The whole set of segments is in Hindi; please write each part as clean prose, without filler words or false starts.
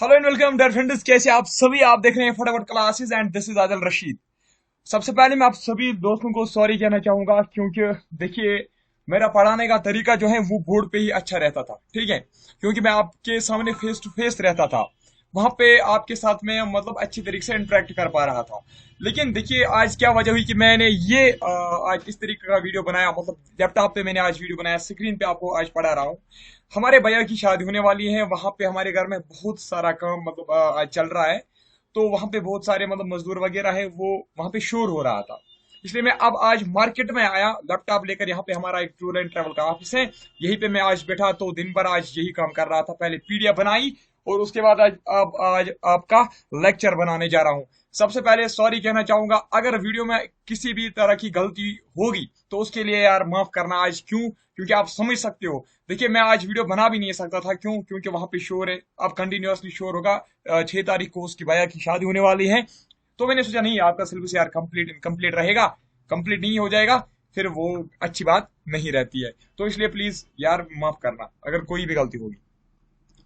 Hello and welcome dear friends, कैसे आप सभी। आप देख रहे हैं Fatafat classes and this is Adil Rashid. सबसे पहले मैं आप सभी दोस्तों को सॉरी कहना चाहूंगा, क्योंकि देखिए मेरा पढ़ाने का तरीका जो है वो बोर्ड पे ही अच्छा रहता था, ठीक है। क्योंकि मैं आपके सामने फेस टू फेस रहता था, वहां पे आपके साथ में मतलब अच्छी तरीके से इंटरेक्ट कर पा रहा था। लेकिन देखिए आज क्या वजह हुई कि मैंने ये आज इस तरीके का वीडियो बनाया, मतलब लैपटॉप पे मैंने आज वीडियो बनाया, स्क्रीन पे आपको आज पढ़ा रहा हूँ। हमारे भैया की शादी होने वाली है, वहां पे हमारे घर में बहुत सारा काम मतलब आज चल रहा है। तो वहां पे बहुत सारे मतलब मजदूर वगैरह है, वो वहां पे शोर हो रहा था। इसलिए मैं अब आज मार्केट में आया लैपटॉप लेकर। यहाँ पे हमारा एक टूर एंड ट्रेवल का ऑफिस है, यहीं पे मैं आज बैठा, तो दिन भर आज यही काम कर रहा था। पहले पीडीएफ बनाई और उसके बाद आज आपका लेक्चर बनाने जा रहा हूँ। सबसे पहले सॉरी कहना चाहूंगा, अगर वीडियो में किसी भी तरह की गलती होगी तो उसके लिए यार माफ करना आज। क्यों? क्योंकि आप समझ सकते हो। देखिए मैं आज वीडियो बना भी नहीं सकता था, क्यों? क्योंकि वहां पे शोर है, अब कंटिन्यूअसली शोर होगा। 6 तारीख को उसकी भैया की शादी होने वाली है, तो मैंने सोचा नहीं, आपका सिलेबस यार कंप्लीट इनकम्प्लीट रहेगा, कंप्लीट नहीं हो जाएगा, फिर वो अच्छी बात नहीं रहती है। तो इसलिए प्लीज यार माफ करना अगर कोई भी गलती होगी।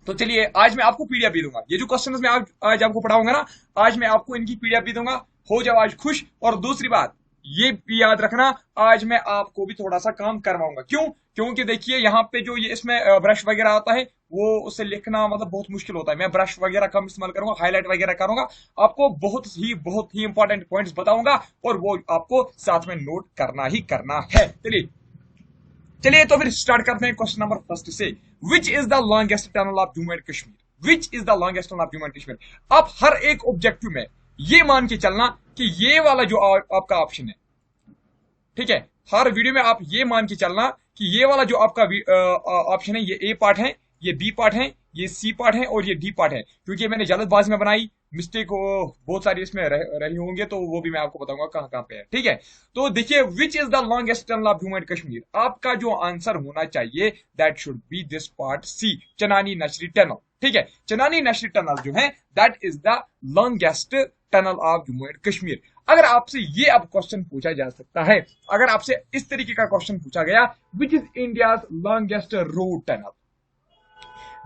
तो चलिए आज मैं आपको पीडीएफ भी दूंगा। ये जो क्वेश्चन मैं आज आपको पढ़ाऊंगा ना, आज मैं आपको इनकी पीडीएफ भी दूंगा। हो जाओ आज खुश। और दूसरी बात ये भी याद रखना, आज मैं आपको भी थोड़ा सा काम करवाऊंगा। क्यों? क्योंकि देखिए यहाँ पे जो ये इसमें ब्रश वगैरह आता है, वो उससे लिखना मतलब बहुत मुश्किल होता है। मैं ब्रश वगैरह कम इस्तेमाल करूंगा, हाईलाइट वगैरह करूंगा, आपको बहुत ही इंपॉर्टेंट पॉइंट्स बताऊंगा, और वो आपको साथ में नोट करना ही करना है। चलिए चलिए तो फिर स्टार्ट करते हैं क्वेश्चन नंबर फर्स्ट से। विच is the longest tunnel of Jammu and Kashmir? Which is the longest tunnel of Jammu and Kashmir? आप हर एक ऑब्जेक्टिव में ये मान के चलना कि ये वाला जो आपका ऑप्शन है, ठीक है। हर वीडियो में आप ये मान के चलना कि ये वाला जो आपका ऑप्शन है, ये ए पार्ट है, ये बी पार्ट है, ये सी पार्ट है और ये डी पार्ट है। क्योंकि मैंने जल्दबाजी में बनाई, मिस्टेक बहुत सारी इसमें रही होंगे, तो वो भी मैं आपको बताऊंगा कहां कहां पे है, ठीक है। तो देखिए which is the longest tunnel of Jammu and Kashmir, आपका जो आंसर होना चाहिए that should be this part C, Chenani Nashri tunnel, ठीक है। चनानी नशरी टनल जो है that is the longest tunnel of Jammu and Kashmir. अगर आपसे ये अब क्वेश्चन पूछा जा सकता है, अगर आपसे इस तरीके का क्वेश्चन पूछा गया, which is India's longest road tunnel,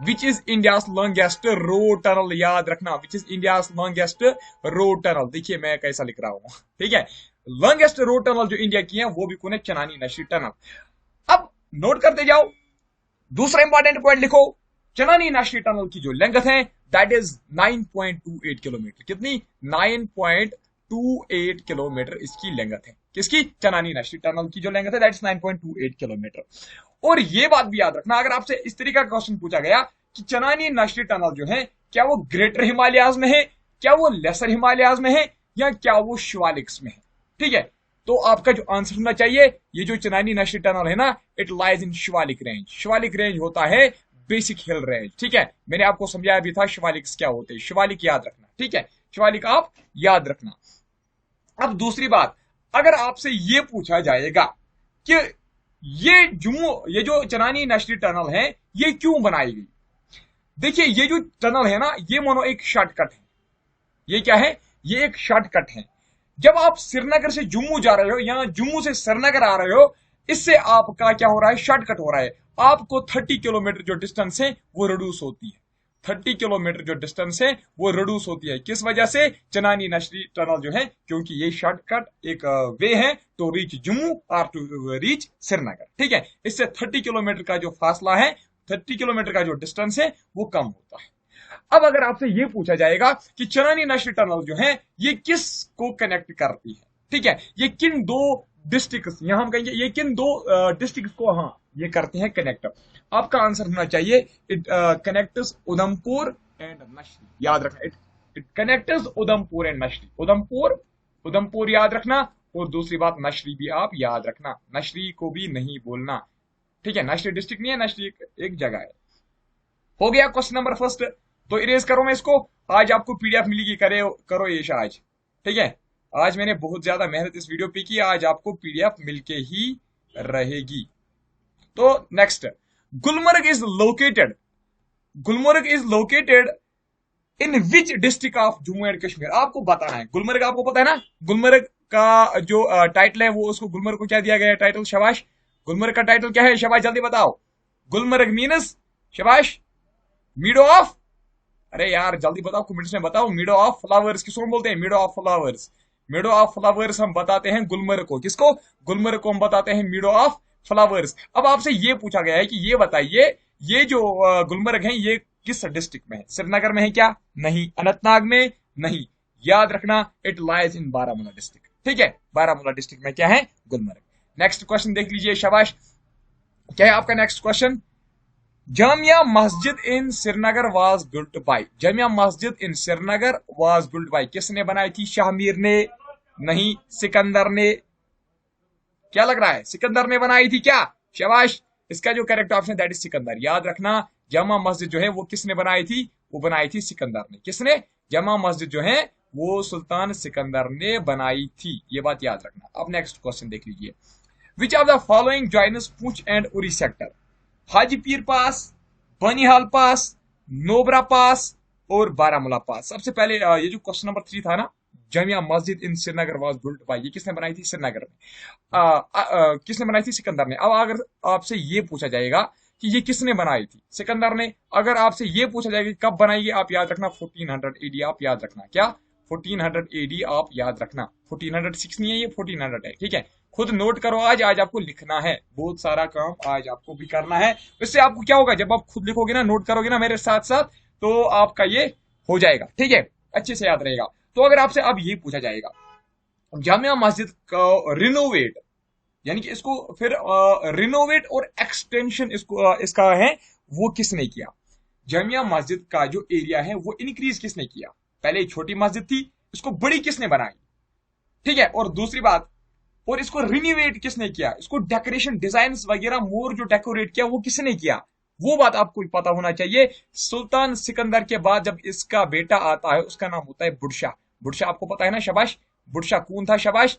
which is India's longest road tunnel, याद रखना which is India's longest road tunnel. देखिए मैं कैसा लिख रहा हूं, ठीक है। लॉन्गेस्ट रोड टनल जो इंडिया की है वो भी कौन है? चनानी नशरी टनल। अब नोट करते जाओ, दूसरा इंपॉर्टेंट पॉइंट लिखो। चनानी नशरी टनल की जो लेंथ है दैट इज 9.28 किलोमीटर। कितनी? 9.28 किलोमीटर इसकी लेंथ है। किसकी? चनानी नशरी टनल की जो लेंथ है दैट इज 9.28 किलोमीटर। और ये बात भी याद रखना, अगर आपसे इस तरीके का क्वेश्चन पूछा गया कि चनानी नशरी टनल जो है क्या वो ग्रेटर हिमालयाज में है, क्या वो लेसर हिमालयाज में है, या क्या वो शिवालिक्स में है, ठीक है। तो आपका जो आंसर होना चाहिए, ये जो चनानी नशरी टनल है ना, it lies in Shivalik range. Shivalik range होता है बेसिक हिल रेंज, ठीक है। मैंने आपको समझाया भी था शिवालिक्स क्या होते हैं, शिवालिक याद रखना, ठीक है। शिवालिक आप याद रखना। अब दूसरी बात, अगर आपसे ये पूछा जाएगा कि ये जो चनानी नशरी टनल है ये क्यों बनाई गई? देखिए ये जो टनल है ना, ये मानो एक शॉर्टकट है। ये क्या है? ये एक शॉर्टकट है। जब आप श्रीनगर से जम्मू जा रहे हो या जम्मू से श्रीनगर आ रहे हो, इससे आपका क्या हो रहा है? शॉर्टकट हो रहा है। आपको 30 किलोमीटर जो डिस्टेंस है वो रिड्यूस होती है। 30 किलोमीटर जो डिस्टेंस है वो रिड्यूस होती है। किस वजह से? चनानी नशरी टनल जो है, क्योंकि ये शॉर्टकट एक वे है टू रीच जम्मू और टू रीच श्रीनगर, ठीक है। इससे 30 किलोमीटर का जो फासला है, 30 किलोमीटर का जो डिस्टेंस है वो कम होता है। अब अगर आपसे ये पूछा जाएगा कि चनानी नशरी टनल जो है ये किस को कनेक्ट करती है, ठीक है, ये किन दो डिस्ट्रिक्ट, यहां हम कहेंगे ये किन दो डिस्ट्रिक्ट को हाँ ये करते हैं कनेक्ट। आपका आंसर होना चाहिए इट कनेक्ट्स उधमपुर एंड नशरी। याद रखना, it connects Udhampur and नशरी। Udhampur याद रखना, और दूसरी बात नशरी भी आप याद रखना, नशरी को भी नहीं बोलना, ठीक है। नशरी डिस्ट्रिक्ट नहीं है, नशरी एक जगह है। हो गया क्वेश्चन नंबर फर्स्ट। तो इरेज करो मैं इसको। आज आपको पीडीएफ मिलेगी, करो ये आज, ठीक है। आज मैंने बहुत ज्यादा मेहनत इस वीडियो पे की, आज आपको पीडीएफ मिलके ही रहेगी। तो next, Gulmarg is located, Gulmarg is located in which district of Jammu and Kashmir? आपको बताना है। गुलमर्ग आपको पता है ना, गुलमर्ग का जो टाइटल है वो, उसको गुलमर्ग को क्या दिया गया है टाइटल? शाबाश। गुलमर्ग का टाइटल क्या है? शाबाश जल्दी बताओ। गुलमर्ग मीनस, शाबाश, मीडो ऑफ अरे यार जल्दी बताओ, कमेंट्स में बताओ। मीडो ऑफ फ्लावर्स किसको बोलते हैं? मीडो ऑफ फ्लावर्स। मीडो ऑफ फ्लावर्स हम बताते हैं गुलमर्ग को। किसको? गुलमर्ग को हम बताते हैं मीडो ऑफ फ्लावर्स। अब आपसे ये पूछा गया है कि ये बताइए, ये जो गुलमर्ग है ये किस डिस्ट्रिक्ट में है? श्रीनगर में है क्या? नहीं। अनंतनाग में? नहीं। याद रखना, it lies in Baramulla district. ठीक है, बारामूला डिस्ट्रिक्ट में क्या है? गुलमर्ग। नेक्स्ट क्वेश्चन देख लीजिए, शाबाश। क्या है आपका next question? Jamia Masjid in Srinagar was built by. Jamia Masjid in Srinagar was built by, किसने बनाई थी? शाहमीर ने? नहीं। सिकंदर ने? क्या लग रहा है? सिकंदर ने बनाई थी क्या? शाबाश। इसका जो correct option that is Sikandar. याद रखना, जामा मस्जिद जो है वो किसने बनाई थी? वो बनाई थी सिकंदर ने। किसने? जामा मस्जिद जो है वो सुल्तान सिकंदर ने बनाई थी। ये बात याद रखना। अब नेक्स्ट क्वेश्चन देख लीजिए। विच of the following joins Poonch and Uri sector? Haji Pir pass, Banihal pass, Nubra पास और बारामूला पास। सबसे पहले ये जो क्वेश्चन नंबर 3 था ना, Jamia Masjid in Srinagar was built bye, ये किसने बनाई थी? श्रीनगर में। किसने बनाई थी? सिकंदर ने। अब अगर आपसे ये पूछा जाएगा कि ये किसने बनाई थी? सिकंदर ने। अगर आपसे ये पूछा जाएगा कि कब बनाई, आप याद रखना 1400 एडी। आप याद रखना क्या? 1400 एडी आप याद रखना। 1406 नहीं है, ये 1400 है। ठीक है, खुद नोट करो। आज आपको लिखना है, बहुत सारा काम आज आपको भी करना है। इससे आपको क्या होगा, जब आप खुद लिखोगे ना, नोट करोगे ना मेरे साथ साथ, तो आपका ये हो जाएगा। ठीक है, अच्छे से याद रहेगा। तो अगर आपसे अब ये पूछा जाएगा जामिया मस्जिद का रिनोवेट, यानी कि इसको फिर रिनोवेट और एक्सटेंशन इसका है, वो किसने किया? जामिया मस्जिद का जो एरिया है वो इंक्रीज किसने किया? पहले छोटी मस्जिद थी, इसको बड़ी किसने बनाई? ठीक है, और दूसरी बात, और इसको रिनोवेट किसने किया? इसको डेकोरेशन डिजाइन वगैरह मोर जो डेकोरेट किया वो किसने किया? वो बात आपको पता होना चाहिए। सुल्तान सिकंदर के बाद जब इसका बेटा आता है उसका नाम होता है बुडशाह। बुडशाह आपको पता है ना? शाबाश। बुडशाह कौन था? शाबाश,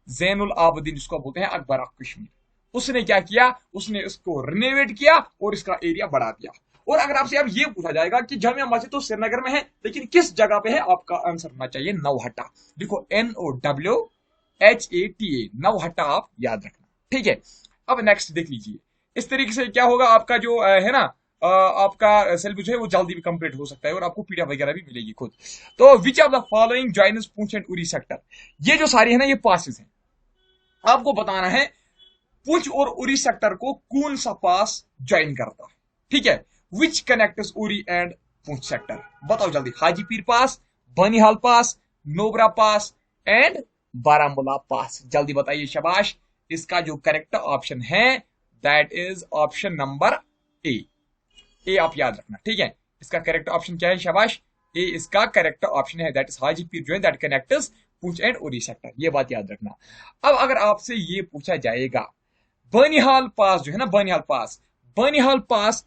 जैनुल आबदीन जिसको बोलते हैं, अकबर ऑफ कश्मीर। उसने क्या किया? उसने इसको रिनोवेट किया और इसका एरिया बढ़ा दिया। और अगर आपसे अब ये पूछा जाएगा कि जामिया मस्जिद तो श्रीनगर में है, लेकिन किस जगह पे है? आपका आंसर होना चाहिए नौहट्टा। देखो NOWHATA, नौहट्टा आप याद रखना। ठीक है, अब नेक्स्ट देख लीजिए। इस तरीके से क्या होगा, आपका जो है ना आपका सिलेबस है वो जल्दी भी कंप्लीट हो सकता है और आपको पीडीएफ वगैरह भी मिलेगी खुद। तो विच of the following joins Poonch and Uri sector? ये जो सारी है ना ये पासेस हैं। आपको बताना है पूंछ और उरी सेक्टर को कौन सा पास ज्वाइन करता है। ठीक है, which connects Uri and Poonch sector? बताओ जल्दी। Hajipir pass, Banihal pass, Nubra pass and Baramulla pass. जल्दी बताइए, शाबाश। इसका जो करेक्ट ऑप्शन है that is option number A. A आप याद रखना। ठीक है, इसका करेक्ट ऑप्शन क्या है? शाबाश, ए इसका करेक्ट ऑप्शन है। दैट इज हाजीपीर जो है that connects Poonch and Uri sector. ये बात याद रखना। अब अगर आपसे ये पूछा जाएगा बनिहाल पास जो है ना, बनिहाल पास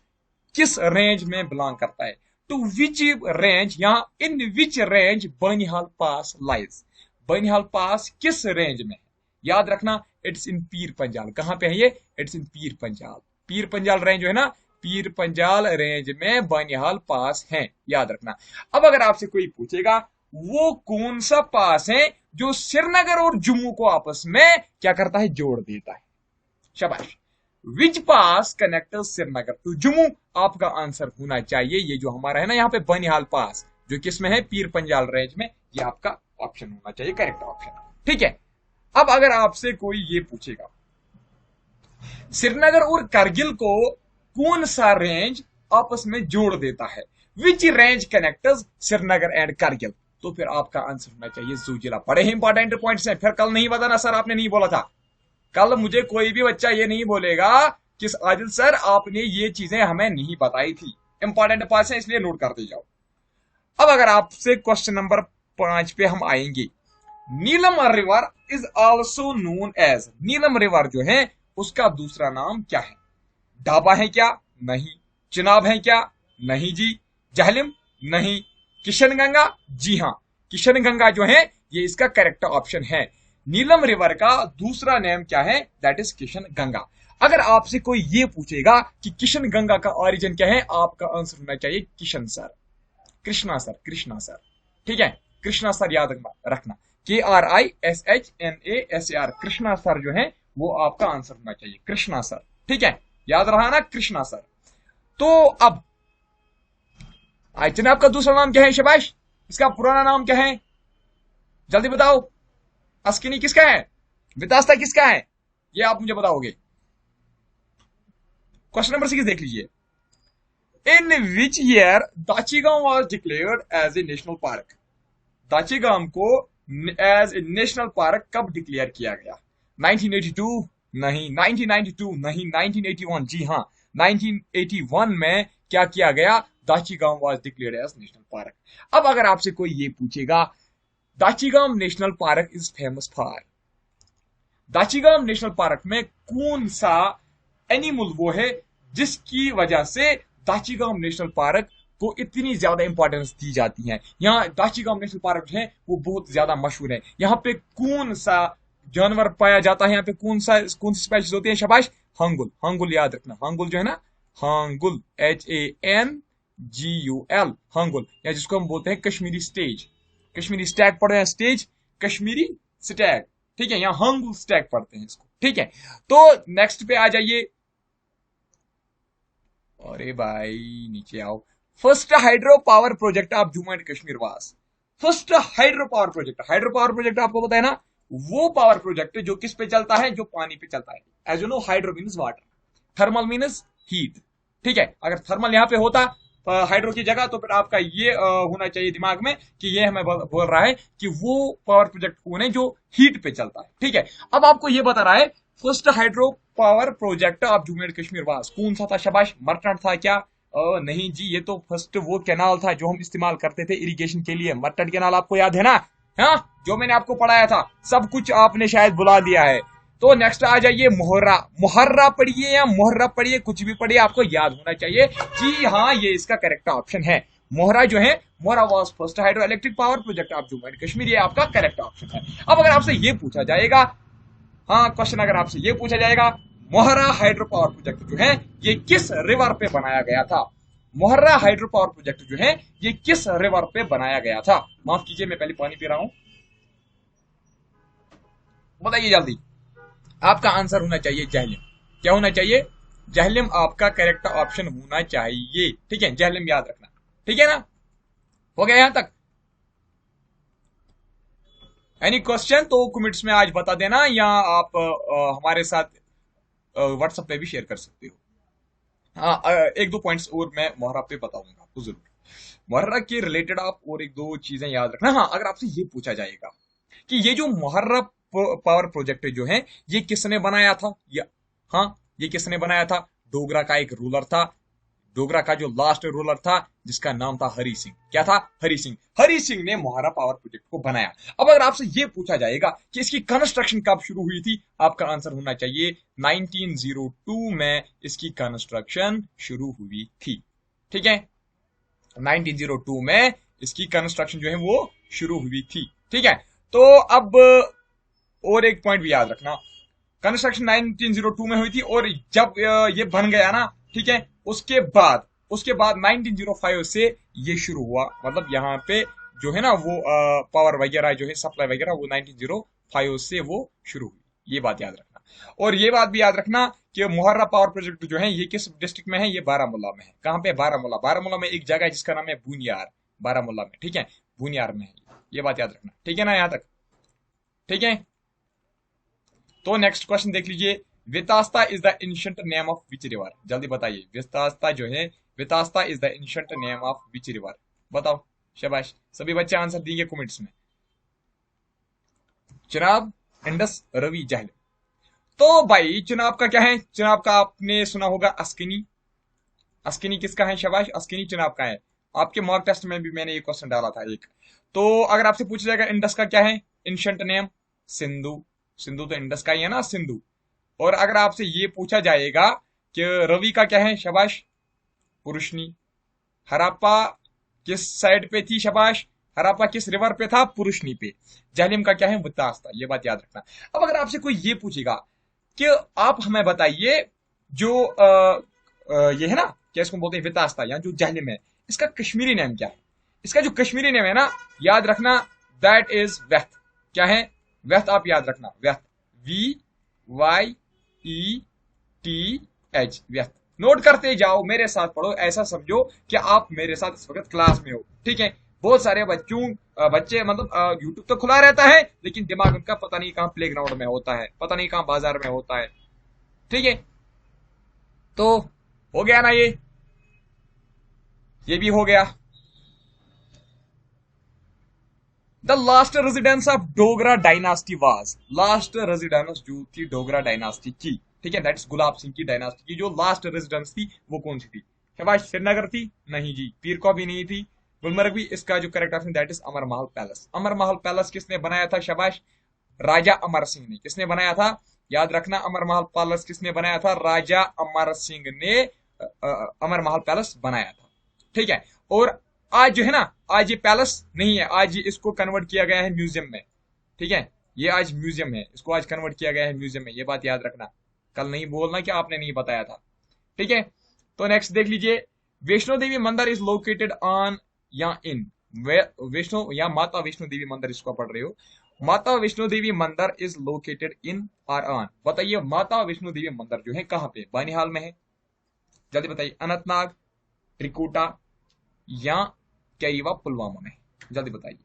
किस रेंज में बिलोंग करता है? टू विच रेंज, यहां in which range Banihal pass lies? Banihal pass किस रेंज में है? याद रखना, इट्स इन पीर पंजाल। कहां पे है ये? It's in Pir Panjal. Pir Panjal range जो है ना, पीर पंजाल रेंज में बनिहाल पास है, याद रखना। अब अगर आपसे कोई पूछेगा वो कौन सा पास है जो श्रीनगर और जम्मू को आपस में क्या करता है? जोड़ देता है। शाबाश। विच पास कनेक्ट्स श्रीनगर टू जम्मू? आपका आंसर होना चाहिए ये जो हमारा है ना यहाँ पे बनिहाल पास, जो किस में है? पीर पंजाल रेंज में। ये आपका ऑप्शन होना चाहिए, करेक्ट ऑप्शन। ठीक है, अब अगर आपसे कोई ये पूछेगा श्रीनगर और करगिल को कौन सा रेंज आपस में जोड़ देता है? Which range connects Srinagar and Kargil? तो फिर आपका आंसर होना चाहिए जोजिला। बड़े ही इंपॉर्टेंट पॉइंट्स हैं, फिर कल नहीं बताना सर आपने नहीं बोला था। कल मुझे कोई भी बच्चा ये नहीं बोलेगा कि आदिल सर आपने ये चीजें हमें नहीं बताई थी। इंपॉर्टेंट पार्ट्स हैं, इसलिए नोट करते जाओ। अब अगर आपसे क्वेश्चन नंबर 5 पे हम आएंगे, Neelam river is also known as, Neelam river जो है उसका दूसरा नाम क्या है? डाबा है क्या? नहीं। चिनाब है क्या? नहीं जी। जहलिम? नहीं। किशनगंगा? जी हां, किशनगंगा जो है ये इसका करेक्ट ऑप्शन है। नीलम रिवर का दूसरा नेम क्या है? That is Kishanganga. अगर आपसे कोई ये पूछेगा कि किशनगंगा का ऑरिजिन क्या है, आपका आंसर होना चाहिए Kishan sir, Krishna sir, Krishna sir. ठीक है, कृष्णा सर याद रखना, KRISHNASAR, कृष्णा सर जो है वो आपका आंसर होना चाहिए, कृष्णा सर। ठीक है, याद रहा ना, कृष्णा सर। तो अब आज चिनाब का दूसरा नाम क्या है शबाश? इसका पुराना नाम क्या है? जल्दी बताओ। अस्किनी किसका है? वितास्ता किसका है? ये आप मुझे बताओगे। क्वेश्चन नंबर 6 देख लीजिए। In which year Dachigam was declared as a national park? Dachigam को एज ए नेशनल पार्क कब डिक्लेयर किया गया? 1982 नहीं, 1992 नहीं, 1981 जी हाँ, 1981 में क्या किया गया? Dachigam was declared as national park. अब अगर आपसे कोई ये पूछेगा Dachigam national park is famous for, Dachigam national park में कौन सा एनिमल वो है जिसकी वजह से दाचीगांव नेशनल पार्क को इतनी ज्यादा इंपॉर्टेंस दी जाती है? यहाँ दाचीगांव नेशनल पार्क जो है वो बहुत ज्यादा मशहूर है। यहाँ पे कौन सा जानवर पाया जाता है? यहाँ पे कौन सी स्पेशीज होती है शबाश? हंगुल। हंगुल याद रखना, हंगुल जो है ना, हंगुल HANGUL, हंगुल, या जिसको हम बोलते हैं कश्मीरी स्टेज, कश्मीरी स्टैग पढ़े हैं, स्टेज कश्मीरी स्टैग, ठीक है, यहाँ हंगुल स्टैग पढ़ते हैं इसको, ठीक है। तो नेक्स्ट पे आ जाइए। अरे भाई नीचे आओ। First hydro power project of Jammu and Kashmir was, first hydro power project, hydro power project आपको पता है ना, वो पावर प्रोजेक्ट जो किस पे चलता है? जो पानी पे चलता है। As you know hydro means water, thermal means heat, ठीक है। अगर थर्मल यहां पे होता हाइड्रो की जगह, तो फिर आपका ये होना चाहिए दिमाग में कि ये हमें बोल रहा है कि वो पावर प्रोजेक्ट कौन है जो हीट पे चलता है, ठीक है। अब आपको ये बता रहा है first hydro power project of Jammu and Kashmir वास, कौन सा था शबाश? मर्टन था क्या? नहीं जी, ये तो फर्स्ट वो कैनाल था जो हम इस्तेमाल करते थे इरिगेशन के लिए, मर्टन कैनाल, आपको याद है ना? हाँ, जो मैंने आपको पढ़ाया था, सब कुछ आपने शायद बुला दिया है। तो नेक्स्ट आ जाइए मोहर्रा। मोहर्रा पढ़िए या मोहर्रा पढ़िए, कुछ भी पढ़िए, आपको याद होना चाहिए। जी हाँ, ये इसका करेक्ट ऑप्शन है। मोहरा जो है, Mohra was first hydro electric power project of Jammu and Kashmir, ये आपका करेक्ट ऑप्शन है। अब अगर आपसे ये पूछा जाएगा, हाँ क्वेश्चन अगर आपसे ये पूछा जाएगा, मोहरा हाइड्रो पावर प्रोजेक्ट जो है ये किस रिवर पे बनाया गया था? मोहर्रा हाइड्रो पावर प्रोजेक्ट जो है ये किस रिवर पे बनाया गया था? माफ कीजिए, मैं पहले पानी पी रहा हूं। बताइए जल्दी। आपका आंसर होना चाहिए जहलिम। क्या होना चाहिए? जहलिम आपका करेक्ट ऑप्शन होना चाहिए, ठीक है, जहलिम याद रखना, ठीक है ना? हो गया यहां तक? एनी क्वेश्चन तो कमेंट्स में आज बता देना, या आप हमारे साथ व्हाट्सएप पे भी शेयर कर सकते हो। हाँ, एक दो पॉइंट्स और मैं मोहर्रा पे बताऊंगा आपको जरूर। मोहर्रा के रिलेटेड आप और एक दो चीजें याद रखना। हाँ, अगर आपसे ये पूछा जाएगा कि ये जो मोहर्रा पावर प्रोजेक्ट जो है ये किसने बनाया था, या हाँ ये किसने बनाया था? डोगरा का एक रूलर था, डोगरा का जो लास्ट रूलर था जिसका नाम था हरि सिंह। क्या था? हरि सिंह। हरि सिंह ने मोहर्रा पावर प्रोजेक्ट को बनाया। अब अगर आपसे ये पूछा जाएगा कि इसकी कंस्ट्रक्शन कब शुरू हुई थी, आपका आंसर होना चाहिए 1902 में इसकी कंस्ट्रक्शन शुरू हुई थी, ठीक है। 1902 में इसकी कंस्ट्रक्शन जो है वो शुरू हुई थी, ठीक है। तो अब और एक पॉइंट भी याद रखना, कंस्ट्रक्शन 1902 में हुई थी, और जब ये बन गया ना, ठीक है, उसके बाद 1905 से ये शुरू हुआ। मतलब यहाँ पे जो है ना वो पावर वगैरह जो है, सप्लाई वगैरह, वो 1905 से वो शुरू हुई। ये बात याद रखना। और ये बात भी याद रखना कि मोहर्रा पावर प्रोजेक्ट जो है ये किस डिस्ट्रिक्ट में है? ये बारामूला में है। कहाँ पे? बारामूला। बारामूला में एक जगह है जिसका नाम है बुनियार, बारामूला में, ठीक है, बुनियार में है। ये बात याद रखना, ठीक है ना, यहाँ तक, ठीक है। तो नेक्स्ट क्वेश्चन देख लीजिए। Vitasta is the ancient name of which river? जल्दी बताइए। वितास्ता जो है, Vitasta is the ancient name of which river? बताओ शाबाश। सभी बच्चे आंसर देंगे कमेंट्स में। चिनाब, इंडस, रवि, जहलम। तो भाई चिनाब का क्या है? चिनाब का आपने सुना होगा अस्किनी। अस्किनी किसका है शाबाश? अस्किनी चिनाब का है। आपके मॉक टेस्ट में भी मैंने ये क्वेश्चन डाला था एक। तो अगर आपसे पूछा जाएगा इंडस का क्या है एंशिएंट नेम? सिंधु। सिंधु तो इंडस का ही है ना, सिंधु। और अगर आपसे ये पूछा जाएगा कि रवि का क्या है शाबाश? पुरुषनी। हराप्पा किस साइड पे थी शाबाश? हराप्पा किस रिवर पे था? पुरुषनी पे। जहलिम का क्या है? वितास्ता। ये बात याद रखना। अब अगर आपसे कोई ये पूछेगा कि आप हमें बताइए जो ये है ना, क्या इसको बोलते हैं, वितास्ता, या जो जहलिम है, इसका कश्मीरी नेम क्या है? इसका जो कश्मीरी नेम है ना, याद रखना, दैट इज व्यथ। क्या है? व्यथ। आप याद रखना, व्यथ, VYETH, व्यथ, नोट करते जाओ, मेरे साथ पढ़ो, ऐसा समझो कि आप मेरे साथ इस वक्त क्लास में हो। ठीक है। बहुत सारे बच्चे मतलब यूट्यूब तो खुला रहता है, लेकिन दिमाग उनका पता नहीं कहाँ प्ले ग्राउंड में होता है, पता नहीं कहाँ बाजार में होता है। ठीक है। तो हो गया ना, ये भी हो गया। The last residence of Dogra dynasty was, last residence जो थी डोगरा डायनास्टी की, ठीक है, दैट इज गुलाब सिंह की डायनास्टी की जो लास्ट रेजिडेंस थी वो कौन सी थी? शाबाश, श्रीनगर थी? नहीं जी। पीर को भी नहीं थी, गुलमर्ग भी। इसका जो correct option that is Amar Mahal palace. Amar Mahal palace किसने बनाया था? शाबाश, राजा अमर सिंह ने। किसने बनाया था? याद रखना, अमर महल पैलेस किसने बनाया था? राजा अमर सिंह ने अमर महल पैलेस बनाया था। ठीक है। और आज जो है ना, आज ये पैलेस नहीं है, आज इसको कन्वर्ट किया गया है म्यूजियम में। ठीक है। ये आज म्यूजियम है, इसको आज कन्वर्ट किया गया है म्यूजियम में, ये बात याद रखना। कल नहीं बोलना कि आपने नहीं बताया था। ठीक है। तो नेक्स्ट देख लीजिए, वैष्णो देवी मंदिर इज लोकेटेड ऑन या इन, वैष्णो या माता वैष्णो देवी मंदिर इसको पढ़ रहे हो, माता वैष्णो देवी मंदिर इज लोकेटेड इन और ऑन। बताइए, माता वैष्णो देवी मंदिर जो है कहां पे? बानिहाल में है? जल्दी बताइए। अनंतनाग, त्रिकुटा या कैरीवा पुलवामा में? जल्दी बताइए।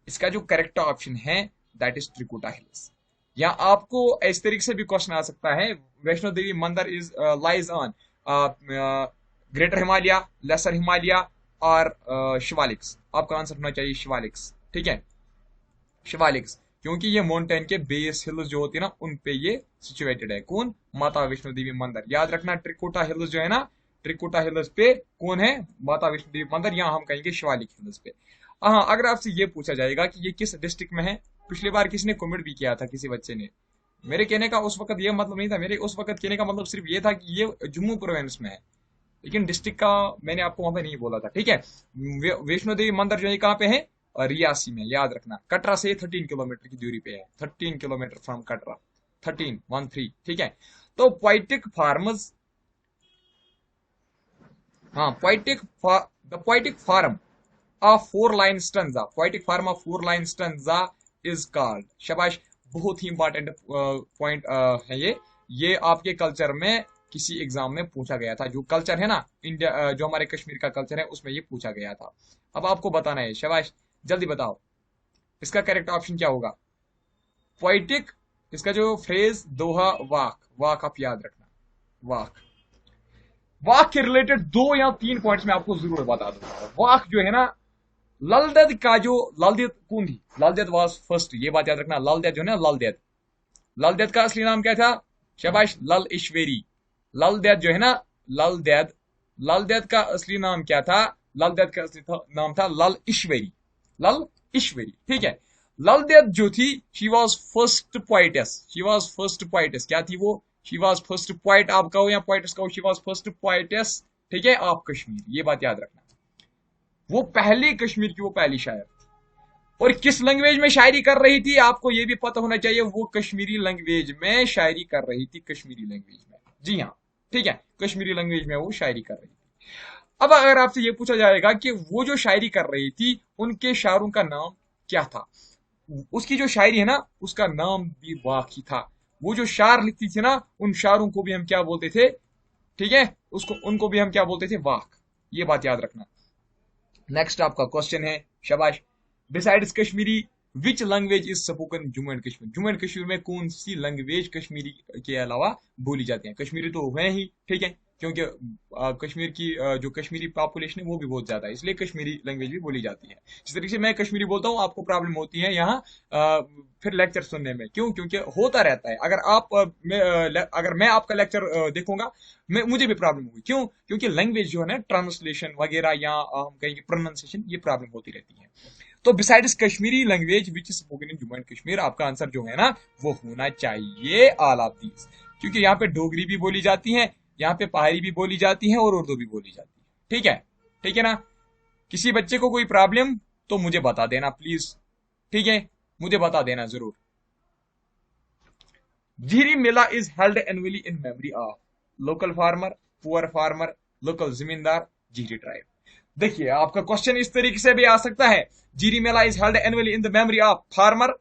इसका जो करेक्ट ऑप्शन है दैट इज त्रिकुटा हिल्स। या आपको इस तरीके से भी क्वेश्चन आ सकता है, वैष्णो देवी मंदिर is lies on greater Himalaya, lesser Himalaya और शिवालिक्स। आपका आंसर होना चाहिए शिवालिक्स। ठीक है, शिवालिक्स, क्योंकि ये माउंटेन के बेस हिल्स जो होती है ना, उन पे ये सिचुएटेड है। कौन? माता वैष्णो देवी मंदिर। याद रखना, त्रिकुटा हिल्स जो है ना, त्रिकुटा हिल्स पे कौन है? माता वैष्णो देवी मंदिर। यहाँ हम कहेंगे शिवालिक हिल्स पे। हाँ, अगर आपसे ये पूछा जाएगा कि ये किस डिस्ट्रिक्ट में है, पिछली बार किसी ने कमेंट भी किया था, किसी बच्चे ने। मेरे कहने का उस वक्त ये मतलब नहीं था, मेरे उस वक्त कहने का मतलब सिर्फ ये था कि ये जम्मू प्रोविंस में है, लेकिन डिस्ट्रिक्ट का मैंने आपको वहां पे नहीं बोला था। ठीक है। वैष्णो देवी मंदिर जो है कहाँ पे है? रियासी में। याद रखना, कटरा से 13 किलोमीटर की दूरी पे है, 13 किलोमीटर फ्रॉम कटरा, 13 ठीक है। तो पोएटिक फार्मर्स, हाँ, the poetic form of four line stanza, poetic form of four line stanza is called. शाबाश, बहुत ही इंपॉर्टेंट पॉइंट है ये आपके कल्चर में किसी एग्जाम में पूछा गया था। जो कल्चर है ना इंडिया, जो हमारे कश्मीर का कल्चर है, उसमें ये पूछा गया था। अब आपको बताना है। शाबाश, जल्दी बताओ, इसका करेक्ट ऑप्शन क्या होगा? पोएटिक, इसका जो फ्रेज दोहा वाक, वाक आप याद रखना, वाक। वाक के रिलेटेड 2 या 3 पॉइंट्स में आपको जरूर बता दूंगा। वाक जो है ना, लल देद का जो, लल देद कौन थी? लल देद वाज फर्स्ट, ये बात याद रखना। लल देद जो है ना, लल देद, लल देद का असली नाम क्या था? शाबाश, लल ईश्वरी। लल देद जो है ना, लल देद, लल देद का असली नाम क्या था? लल देद का असली नाम था लल ईश्वरी, लल ईश्वरी। ठीक है। लल देद जो थी, she was first poetess, she was first poetess. क्या थी वो? शी वॉज फर्स्ट पोइट आप कहो या पोइटेस कहो, शी वॉज फर्स्ट पोइटेस। ठीक है, ऑफ कश्मीर, ये बात याद रखना। वो पहली कश्मीर की वो पहली शायर थी। और किस लैंग्वेज में शायरी कर रही थी आपको ये भी पता होना चाहिए। वो कश्मीरी लैंग्वेज में शायरी कर रही थी, कश्मीरी लैंग्वेज में। जी हाँ, ठीक है, कश्मीरी लैंग्वेज में वो शायरी कर रही थी। अब अगर आपसे ये पूछा जाएगा कि वो जो शायरी कर रही थी, उनके शायरों का नाम क्या था? उसकी जो शायरी है ना, उसका नाम भी वाक ही था। वो जो शायर लिखती थी ना, उन शायरों को भी हम क्या बोलते थे? ठीक है, उसको, उनको भी हम क्या बोलते थे? वाक। ये बात याद रखना। नेक्स्ट आपका क्वेश्चन है, शाबाश, besides Kashmiri which language is spoken Jammu and Kashmir? Jammu and Kashmir में कौन सी लैंग्वेज कश्मीरी के अलावा बोली जाती है? कश्मीरी तो है ही, ठीक है, क्योंकि कश्मीर की जो कश्मीरी पॉपुलेशन है वो भी बहुत ज्यादा है, इसलिए कश्मीरी लैंग्वेज भी बोली जाती है। जिस तरीके से मैं कश्मीरी बोलता हूँ, आपको प्रॉब्लम होती है यहाँ फिर लेक्चर सुनने में। क्यों? क्योंकि होता रहता है। अगर मैं आपका लेक्चर देखूंगा, मुझे भी प्रॉब्लम होगी। क्यों? क्योंकि लैंग्वेज जो है ना, ट्रांसलेशन वगैरह या हम कहेंगे प्रोनाउंसिएशन, ये प्रॉब्लम होती रहती है। तो besides Kashmiri language which is spoken in Jammu and Kashmir, आपका आंसर जो है ना, वो होना चाहिए ऑल ऑफ दीज। क्योंकि यहाँ पे डोगरी भी बोली जाती है, यहाँ पे पहाड़ी भी बोली जाती है और उर्दू भी बोली जाती है। ठीक है, ठीक है ना? किसी बच्चे को कोई प्रॉब्लम तो मुझे बता देना प्लीज। ठीक है, मुझे बता देना जरूर। Jhiri Mela is held annually in memory of local farmer, poor farmer, local zamindar, Jhiri tribe. देखिए, आपका क्वेश्चन इस तरीके से भी आ सकता है, Jhiri Mela is held annually in the memory of farmer,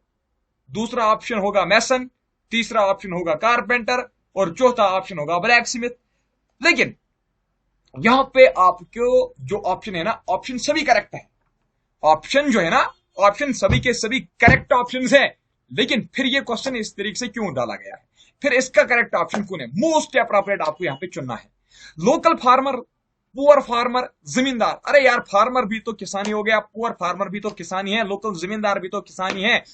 दूसरा ऑप्शन होगा मैसन, तीसरा ऑप्शन होगा कारपेंटर और चौथा ऑप्शन होगा ब्लैक स्मिथ। लेकिन यहां पे आपको जो ऑप्शन है ना, ऑप्शन सभी करेक्ट है। ऑप्शन जो है ना, ऑप्शन सभी के सभी करेक्ट ऑप्शन हैं। लेकिन फिर ये क्वेश्चन इस तरीके से क्यों डाला गया है, फिर इसका करेक्ट ऑप्शन कौन है, मोस्ट अप्रोप्रिएट आपको यहां पे चुनना है। लोकल फार्मर, पुअर फार्मर, जमींदार। अरे यार, फार्मर भी तो किसान ही हो गया, पुअर फार्मर भी तो किसान ही है, लोकल जमींदार भी तो किसान ही है।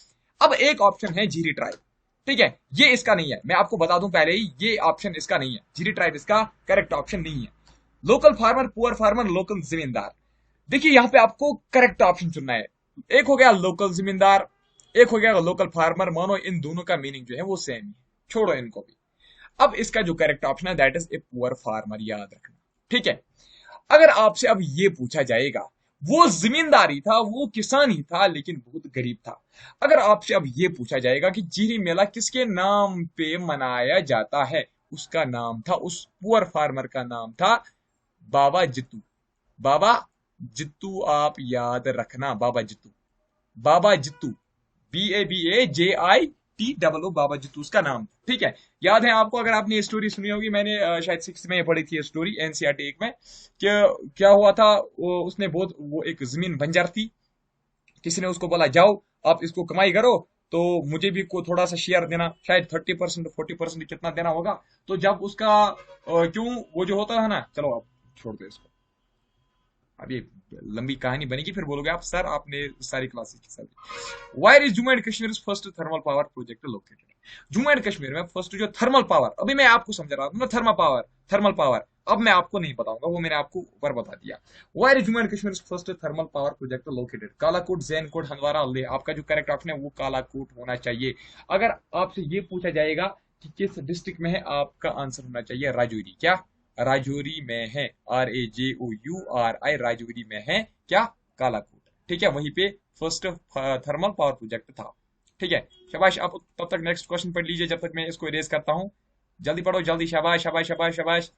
अब एक ऑप्शन है जीरी ट्राइब, ठीक है, ये इसका नहीं है, मैं आपको बता दूं पहले ही, ये ऑप्शन इसका नहीं है, जीरी ट्राइब इसका करेक्ट ऑप्शन नहीं है। Local farmer, poor farmer, local जमींदार। देखिए यहां पे आपको करेक्ट ऑप्शन चुनना है। एक हो गया लोकल जमींदार, एक हो गया लोकल फार्मर, मानो इन दोनों का मीनिंग जो है वो सेम है, छोड़ो इनको भी। अब इसका जो करेक्ट ऑप्शन है that is a poor farmer, याद रखना, ठीक है। अगर आपसे अब ये पूछा जाएगा, वो जमींदारी था, वो किसान ही था, लेकिन बहुत गरीब था। अगर आपसे अब ये पूछा जाएगा कि जीरी मेला किसके नाम पे मनाया जाता है, उसका नाम था, उस पुअर फार्मर का नाम था बाबा जित्तू। बाबा जित्तू, आप याद रखना, बाबा जित्तू, बाबा जित्तू, BABAJITTO, बाबा जित्तू उसका नाम था, ठीक है। याद है आपको, अगर आपने ये स्टोरी सुनी होगी, मैंने शायद 6th में पढ़ी थी ये स्टोरी, NCERT 1 में, कि क्या हुआ था, उसने बहुत, वो एक जमीन बंजर थी, किसी ने उसको बोला जाओ आप इसको कमाई करो, तो मुझे भी को थोड़ा सा शेयर देना, शायद 30% 40% कितना देना होगा। तो जब उसका क्यों वो जो होता है ना, चलो आप छोड़ दो इसको, अब ये लंबी कहानी बनेगी, फिर बोलोगे आप सर आपने सारी क्लासेस की सारी। Wire is Jammu and Kashmir first thermal power project located. Jammu and Kashmir में फर्स्ट जो थर्मल पावर, अभी मैं आपको समझा रहा हूं ना, थर्मल पावर, थर्मल पावर, अब मैं आपको नहीं बताऊंगा, वो मैंने आपको ऊपर बता दिया। Where is Jammu and Kashmir first thermal power project located, Kalakote, Jainkot, Handwara, Leh. आपका जो करेक्ट ऑप्शन है वो कालाकोट होना चाहिए। अगर आपसे ये पूछा जाएगा कि किस डिस्ट्रिक्ट में है, आपका आंसर होना चाहिए राजौरी। क्या राजौरी में है, RAJOURI, राजौरी में है क्या, कालाकोट, ठीक है, वहीं पे फर्स्ट थर्मल पावर प्रोजेक्ट था, ठीक है। शाबाश, आप तब तक नेक्स्ट क्वेश्चन पढ़ लीजिए जब तक मैं इसको इरेज करता हूं। जल्दी पढ़ो जल्दी, शाबाश शाबाश शाबाश शाबाश।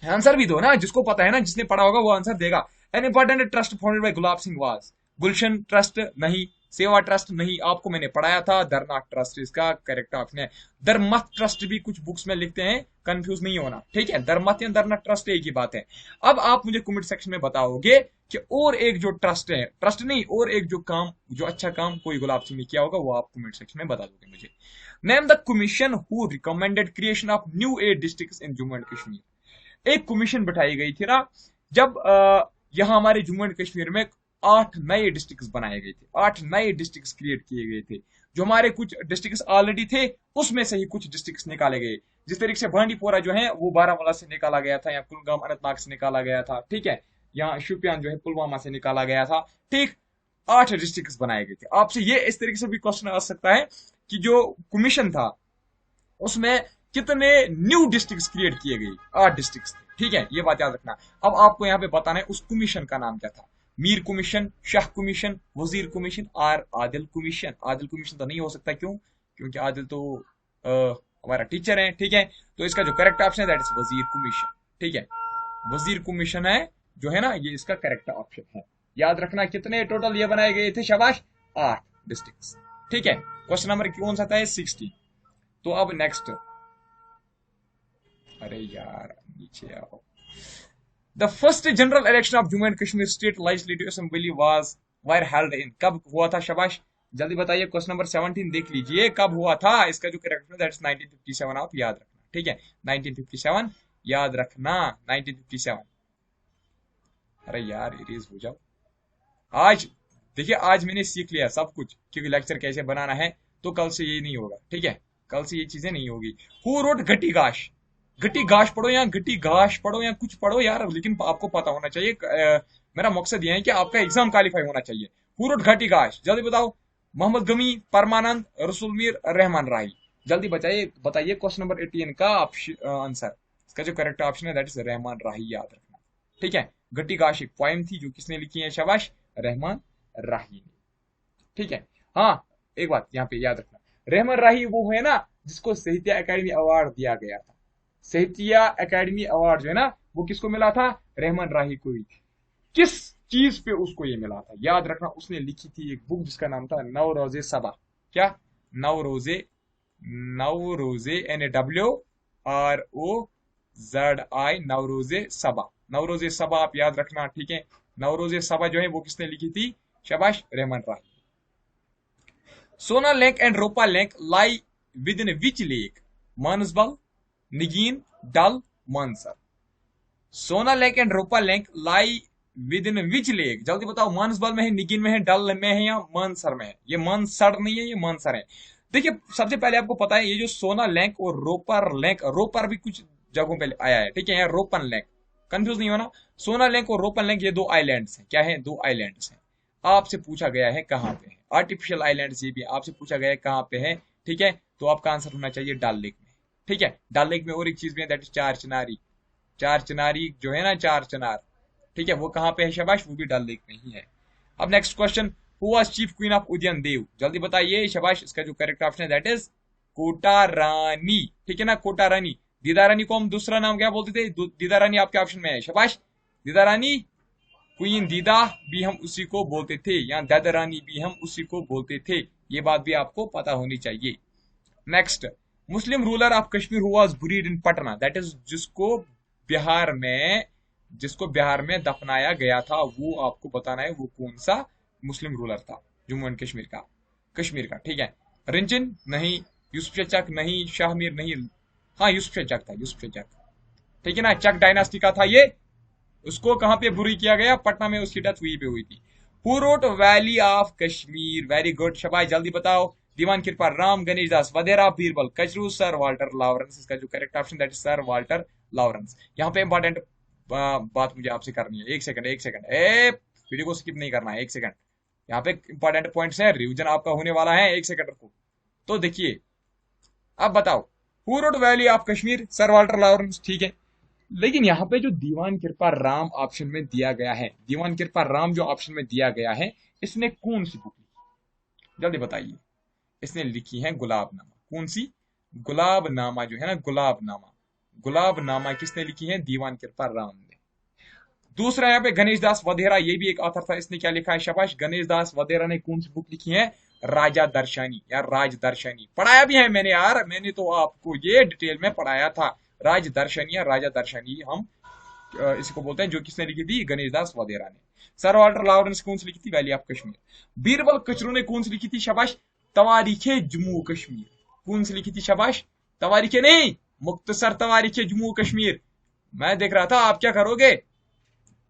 आंसर भी दो ना, जिसको पता है ना, जिसने पढ़ा होगा वो आंसर देगा। An important trust founded by Gulab Singh was, Gulshan trust नहीं, सेवा ट्रस्ट नहीं, आपको मैंने पढ़ाया था, दरनाक ट्रस्ट इसका करेक्ट ऑप्शन है। दरमत ट्रस्ट भी कुछ बुक्स में लिखते हैं, कंफ्यूज नहीं होना, ठीक है, दरमत या दरनाक ट्रस्ट एक ही बात है। अब आप मुझे कमेंट सेक्शन में बताओगे कि और एक जो ट्रस्ट है, ट्रस्ट नहीं, और एक जो काम, जो अच्छा काम कोई गुलाब सिंह ने किया होगा, वो आप कमेंट सेक्शन में बता दोगे मुझे। Name the commission who recommended creation of new 8 districts in Jammu and Kashmir. एक कमीशन बिठाई गई थी ना, जब यहां हमारे जम्मू एंड कश्मीर में 8 नए डिस्ट्रिक्ट्स बनाए गए थे, 8 नए डिस्ट्रिक्ट्स क्रिएट किए गए थे। जो हमारे कुछ डिस्ट्रिक्ट्स ऑलरेडी थे, उसमें से ही कुछ डिस्ट्रिक्ट्स निकाले गए। जिस तरीके से बांडीपोरा जो है वो बारामूला से निकाला गया था, या कुलगाम अनंतनाग से निकाला गया था, ठीक है, यहाँ शुपियान जो है पुलवामा से निकाला गया था, ठीक। 8 डिस्ट्रिक्ट्स बनाए गए थे। आपसे ये इस तरीके से भी क्वेश्चन आ सकता है कि जो कमीशन था उसमें कितने न्यू डिस्ट्रिक्ट्स क्रिएट किए गए, 8 डिस्ट्रिक्ट्स थे, ठीक है, ये बात याद रखना। अब आपको यहाँ पे बताना है उस कमीशन का नाम क्या था, मीर कमीशन, शाह कमीशन, वजीर कमीशन और आदिल कमीशन। आदिल कमीशन तो नहीं हो सकता, क्यों, क्योंकि आदिल तो हमारा टीचर है, ठीक है। तो इसका जो करेक्ट ऑप्शन है दैट इज वजीर कमीशन, ठीक है, वजीर कमीशन है जो है ना, ये इसका करेक्ट ऑप्शन है। याद रखना कितने टोटल ये बनाए गए थे, शाबाश, 8 डिस्ट्रिक्ट्स, ठीक है। क्वेश्चन नंबर कौन सा था, 60। तो अब नेक्स्ट, अरे यार नीचे आओ। The first general election of Jammu and Kashmir state legislative assembly was wire held in, कब हुआ था, शाबाश, जल्दी बताइए। क्वेश्चन नंबर 17 देख लीजिए, कब हुआ था। इसका जो करेक्ट है दैट्स 1957, आप याद रखना, ठीक है, 1957 याद रखना, 1957। अरे यार इरेज हो जाओ। आज देखिए, आज मैंने सीख लिया सब कुछ, क्योंकि लेक्चर कैसे बनाना है, तो कल से ये नहीं होगा, ठीक है, कल से ये चीजें नहीं होगी। हु रोट गट्टी गाश, गट्टी गाश पढ़ो या गट्टी गाश पढ़ो या कुछ पढ़ो यार, लेकिन आपको पता होना चाहिए। मेरा मकसद यह है कि आपका एग्जाम क्वालिफाई होना चाहिए। हु रोट गट्टी गाश, जल्दी बताओ। मोहम्मद गमी, परमानंद, रसूल मीर, रहमान राही। जल्दी बताइए बताइए, क्वेश्चन नंबर 18 का आंसर, इसका जो करेक्ट ऑप्शन है दैट इज रहमान राही, याद रखना, ठीक है। गट्टी गाश एक पोएम थी, जो किसने लिखी है, शाबाश, रहमान राही ने, ठीक है। हाँ, एक बात यहाँ पे याद रखना, रहमान राही वो है ना जिसको साहित्य अकादमी अवार्ड दिया गया था। साहित्य अकादमी अवार्ड जो है ना, वो किसको मिला था, रहमान राही को ही। किस चीज पे उसको ये मिला था, याद रखना, उसने लिखी थी एक बुक जिसका नाम था नवरोजे सबा। क्या, नवरोजे, नवरोजे, NAWROZE जेड आई, नवरोजे सबा। नवरोजे सबा आप याद रखना, ठीक है। नवरोजे सबा जो है वो किसने लिखी थी? शाबाश, Rahman Rahi. Sona lake and Ropa lake lie within which lake? Manasbal, Nigeen, Dal, Mansar. Sona lake and Ropa lake lie within which lake? जल्दी बताओ, मानसबल में है, निगीन में है, डल में है या मानसर में है? ये मानसर नहीं है, ये मानसर है। देखिए, सबसे पहले आपको पता है ये जो सोना लेक और रोपर लेक, रोपर भी कुछ जगहों पे आया है, ठीक है, या रोपन लेक, कंफ्यूज नहीं होना। सोना लेक और रोपन लेक ये दो आइलैंड्स हैं। क्या है? दो आइलैंड्स हैं। आपसे पूछा गया है कहां पे है, आर्टिफिशियल आइलैंड्स ये भी आपसे पूछा गया है कहां पे है, ठीक है। तो आपका आंसर होना चाहिए डल लेक में, ठीक है। डल लेक में और एक चीज भी है, दैट इज चार चिनारी। चार चिनारी जो है ना, चार चिनार, ठीक है, वो कहां पे है? शाबाश, वो भी डल लेक में ही है। अब next question, who was chief queen of Udayan Dev? जल्दी बताइए। शाबाश, इसका जो करेक्ट ऑप्शन है दैट इज कोटा रानी, ठीक है ना, कोटा रानी। दीदा रानी को हम दूसरा नाम क्या बोलते थे? दीदा रानी आपके ऑप्शन में है, शाबाश। दीदा रानी, क्वीन दीदा भी हम उसी को बोलते थे, या दादा रानी भी हम उसी को बोलते थे। ये बात भी आपको पता होनी चाहिए। Next, Muslim ruler of Kashmir who was buried in Patna, that is Bihar में जिसको बिहार में दफनाया गया था, वो आपको बताना है वो कौन सा मुस्लिम रूलर था जम्मू एंड कश्मीर का, ठीक है। रिंचन नहीं, यूसुफ चक नहीं, शाहमीर नहीं, हाँ यूसुफ चक था, यूसुफ चक, ठीक है ना, चक डायनास्टी का था ये। उसको कहां पे बुरी किया गया? पटना में उसकी डेथ वहीं पे हुई थी। Who wrote valley of Kashmir? Very good, शाबाश, जल्दी बताओ। दीवान कृपा राम, गणेश दास, Vadra, Birbal, Kachru, sir Walter Lawrence. इसका जो correct option that is sir Walter Lawrence. यहाँ पे इंपॉर्टेंट बात मुझे आपसे करनी है, एक सेकंड, एक सेकंड, वीडियो को स्किप नहीं करना है, एक सेकंड। यहाँ पे इंपॉर्टेंट पॉइंट्स है, रिवीजन आपका होने वाला है, एक सेकंड रखो। तो देखिए, अब बताओ, who wrote valley of Kashmir? Sir Walter Lawrence, ठीक है। लेकिन यहाँ पे जो दीवान कृपा राम ऑप्शन में दिया गया है, दीवान कृपा राम जो ऑप्शन में दिया गया है, इसने कौन सी बुक लिखी? जल्दी बताइए। इसने लिखी है गुलाबनामा। कौन सी? गुलाबनामा जो है ना, गुलाबनामा। गुलाबनामा किसने लिखी है? दीवान कृपा राम ने। दूसरा यहाँ पे गणेश दास वधेरा, ये भी एक ऑथर था, इसने क्या लिखा है? शाबाश, गणेश दास वधेरा ने कौन सी बुक लिखी है? राजा दर्शनी, यार राज दर्शनी पढ़ाया भी है मैंने यार, मैंने तो आपको ये डिटेल में पढ़ाया था। राज दर्शनी या राजा दर्शनी हम इसको बोलते हैं, जो किसने लिखी थी? गणेश दास वधेरा ने। सर वाल्टर लॉरेंस कौन सी लिखी थी? Valley of Kashmir. बीरबल कचरू ने कौन सी लिखी थी? शाबाश, तवारीखे जम्मू कश्मीर। कौन सी लिखी थी? शाबाश, तवारीखे नहीं, मुख्तसर तवारीखे जम्मू कश्मीर। मैं देख रहा था आप क्या करोगे।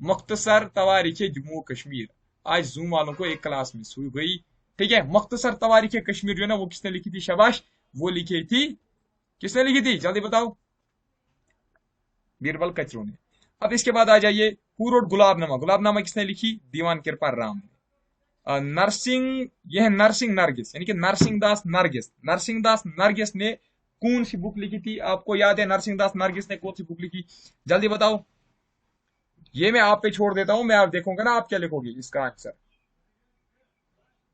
मुख्तसर तवारीखे जम्मू कश्मीर। आज जूम वालों को एक क्लास मिस हुई गई, ठीक है। मुख्तसर तवारीखे कश्मीर जो है ना, वो किसने लिखी थी? शाबाश, वो लिखी थी, किसने लिखी थी? जल्दी बताओ। बीरबल कचरू ने। अब इसके बाद आ जाइए, हु रोट गुलाबनामा? गुलाबनामा किसने लिखी? दीवान कृपा राम ने। नरसिंह, यह है नरसिंह नरगिस, यानी कि नरसिंह दास नरगिस। नरसिंह दास नरगिस ने कौन सी बुक लिखी थी? आपको याद है नरसिंह दास नरगिस ने कौन सी बुक लिखी? जल्दी बताओ। ये मैं आप पे छोड़ देता हूं, मैं आप देखूंगा ना आप क्या लिखोगे इसका आंसर।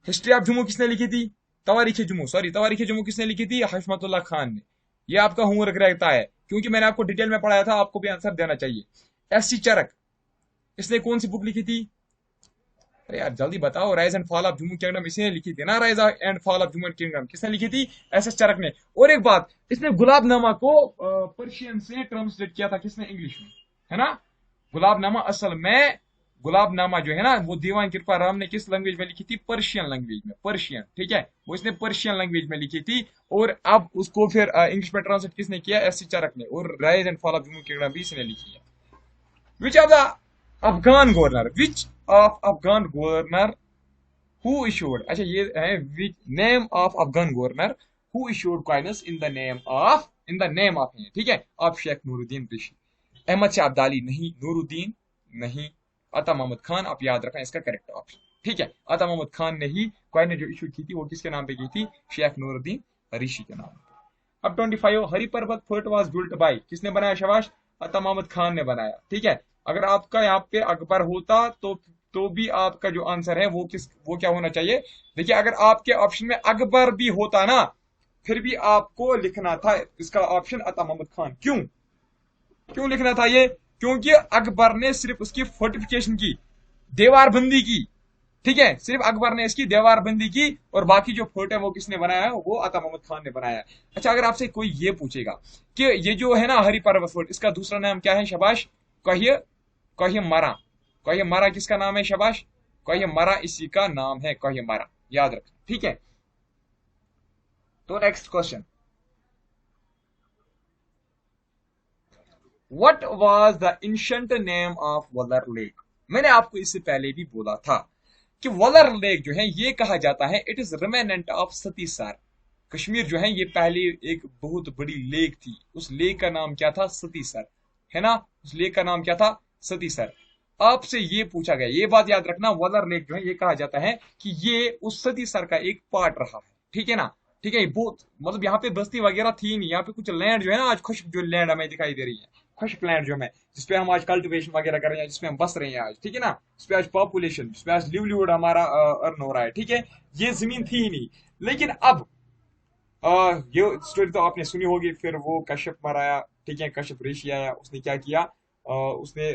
हिस्ट्री ऑफ जम्मू किसने लिखी थी? तवारीखे जम्मू, सॉरी, तवारीखे जम्मू किसने लिखी थी? हशमतुल्लाह खान ने। ये आपका होमवर्क रहता है, क्योंकि मैंने आपको डिटेल में पढ़ाया था, आपको भी आंसर देना चाहिए। एससी चरक, इसने कौन सी बुक लिखी थी? अरे यार जल्दी बताओ। Rise and fall of Jammu kingdom इसने लिखी थी ना, rise and fall of Jammu kingdom किसने लिखी थी? एसएस चरक ने। और एक बात, इसने गुलाबनामा को पर्शियन से ट्रांसलेट किया था, किसने? इंग्लिश में, है ना। गुलाबनामा असल में, गुलाबनामा जो है ना, वो दीवान कृपा राम ने किस लैंग्वेज में लिखी थी? पर्शियन लैंग्वेज में, पर्शियन, ठीक है, वो इसने पर्शियन लैंग्वेज में लिखी थी। और अब उसको फिर इंग्लिश में ट्रांसलेट किसने किया? एससी चरक ने। और rise and fall of Jammu kingdom भी इसने लिखी है। विच of the Afghan governor, which of Afghan governor who issued, अच्छा ये है name of Afghan governor who issued coins in the name of, ठीक है, ऑफ शेख नूरुद्दीन ऋषि। अहमद शाह अब्दाली नहीं, नूरुद्दीन नहीं, अता मोहम्मद खान, आप याद रखें इसका करेक्ट ऑप्शन, ठीक है। अता मोहम्मद खान ने ही कॉइन जो इशू की थी वो किसके नाम पे की थी? शेख नूरुद्दीन ऋषि के नाम पे। अब 25, Hariparbat fort was built by, किसने बनाया? शाबाश, अता मोहम्मद खान ने बनाया, ठीक है। अगर आपका यहाँ पे अकबर होता तो भी आपका जो आंसर है वो क्या होना चाहिए? देखिए, अगर आपके ऑप्शन में अकबर भी होता ना, फिर भी आपको लिखना था इसका ऑप्शन अता मोहम्मद खान। क्यों लिखना था ये? क्योंकि अकबर ने सिर्फ उसकी फोर्टिफिकेशन की, दीवार बंदी की, ठीक है, सिर्फ अकबर ने इसकी दीवारबंदी की और बाकी जो फोर्ट है वो किसने बनाया है, वो अता मोहम्मद खान ने बनाया है। अच्छा, अगर आपसे कोई ये पूछेगा कि ये जो है ना हरी पर्वत फोर्ट, इसका दूसरा नाम क्या है, शाबाश, कहिए, कहिए मरा, कहिए मरा किसका नाम है, शाबाश, कहिए मरा इसी का नाम है, कहिए मरा, याद रख, ठीक है। तो next question, what was the ancient name of वलर लेक। मैंने आपको इससे पहले भी बोला था कि वलर लेक जो है ये कहा जाता है, it is remnant of सतीसर। Kashmir जो है ये पहले एक बहुत बड़ी लेक थी, उस लेक का नाम क्या था, सतीसर, है ना, उस लेक का नाम क्या था, सतीसर। आपसे ये पूछा गया, ये बात याद रखना, वलर लेक जो है ये कहा जाता है कि ये उस सतीसर का एक पार्ट रहा है, ठीक है ना, ठीक है। बहुत मतलब यहाँ पे बस्ती वगैरह थी नहीं, यहाँ पे कुछ लैंड जो है ना आज खुश्क जो लैंड हमें दिखाई दे रही है, खुश्क लैंड जो हमें, जिसपे हम आज कल्टिवेशन वगैरह कर रहे हैं, जिसपे हम बस रहे हैं आज, ठीक है ना, जिसपे आज पॉपुलेशन, जिसपे आज लिवलीहुड हमारा अर्न हो रहा है, ठीक है, ये जमीन थी ही नहीं। लेकिन अब ये स्टोरी तो आपने सुनी होगी, फिर वो कश्यप मराया, ठीक है, कश्यप ऋषि आया, उसने क्या किया, उसने